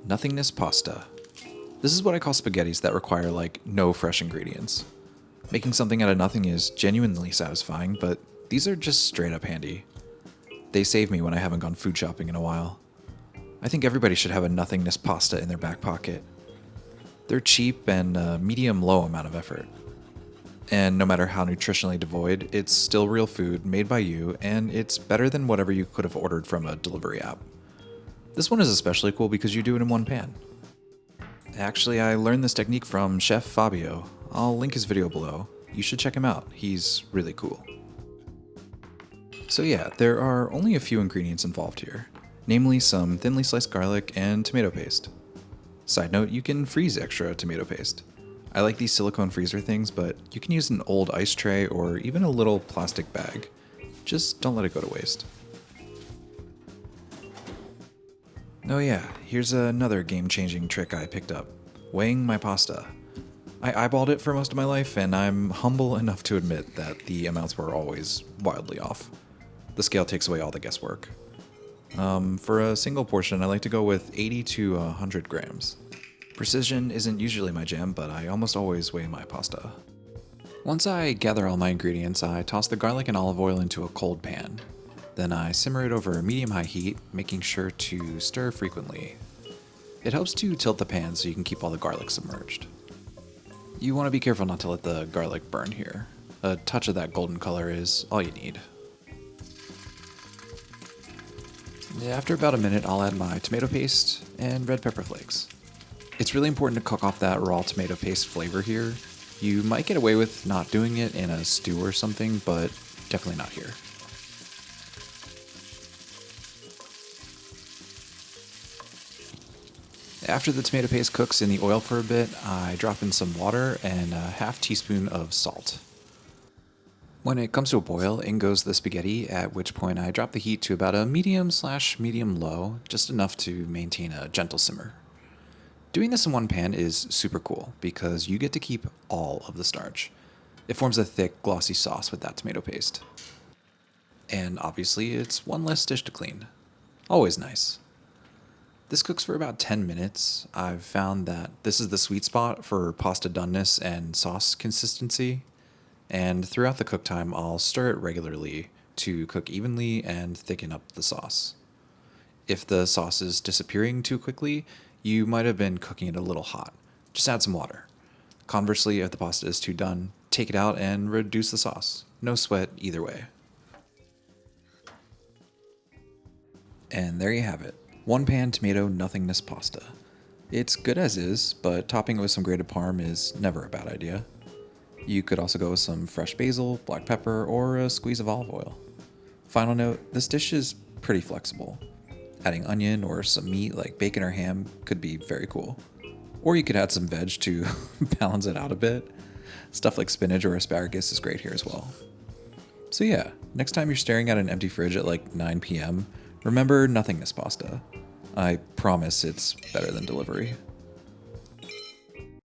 Nothingness pasta. This is what I call spaghettis that require like no fresh ingredients. Making something out of nothing is genuinely satisfying, but these are just straight up handy. They save me when I haven't gone food shopping in a while. I think everybody should have a nothingness pasta in their back pocket. They're cheap and a medium-low amount of effort. And no matter how nutritionally devoid, it's still real food made by you, and it's better than whatever you could have ordered from a delivery app. This one is especially cool because you do it in one pan. Actually, I learned this technique from Chef Fabio. I'll link his video below. You should check him out. He's really cool. So yeah, there are only a few ingredients involved here, namely some thinly sliced garlic and tomato paste. Side note, you can freeze extra tomato paste. I like these silicone freezer things, but you can use an old ice tray or even a little plastic bag. Just don't let it go to waste. Oh yeah, here's another game-changing trick I picked up. Weighing my pasta. I eyeballed it for most of my life, and I'm humble enough to admit that the amounts were always wildly off. The scale takes away all the guesswork. For a single portion, I like to go with 80 to 100 grams. Precision isn't usually my jam, but I almost always weigh my pasta. Once I gather all my ingredients, I toss the garlic and olive oil into a cold pan. Then I simmer it over a medium-high heat, making sure to stir frequently. It helps to tilt the pan so you can keep all the garlic submerged. You want to be careful not to let the garlic burn here. A touch of that golden color is all you need. After about a minute, I'll add my tomato paste and red pepper flakes. It's really important to cook off that raw tomato paste flavor here. You might get away with not doing it in a stew or something, but definitely not here. After the tomato paste cooks in the oil for a bit, I drop in some water and a half teaspoon of salt. When it comes to a boil, in goes the spaghetti, at which point I drop the heat to about a medium/medium-low, just enough to maintain a gentle simmer. Doing this in one pan is super cool because you get to keep all of the starch. It forms a thick, glossy sauce with that tomato paste. And obviously, it's one less dish to clean. Always nice. This cooks for about 10 minutes. I've found that this is the sweet spot for pasta doneness and sauce consistency. And throughout the cook time, I'll stir it regularly to cook evenly and thicken up the sauce. If the sauce is disappearing too quickly, you might have been cooking it a little hot. Just add some water. Conversely, if the pasta is too done, take it out and reduce the sauce. No sweat either way. And there you have it. One pan tomato nothingness pasta. It's good as is, but topping it with some grated parm is never a bad idea. You could also go with some fresh basil, black pepper, or a squeeze of olive oil. Final note, this dish is pretty flexible. Adding onion or some meat like bacon or ham could be very cool. Or you could add some veg to balance it out a bit. Stuff like spinach or asparagus is great here as well. So yeah, next time you're staring at an empty fridge at like 9 p.m., remember nothingness pasta. I promise it's better than delivery.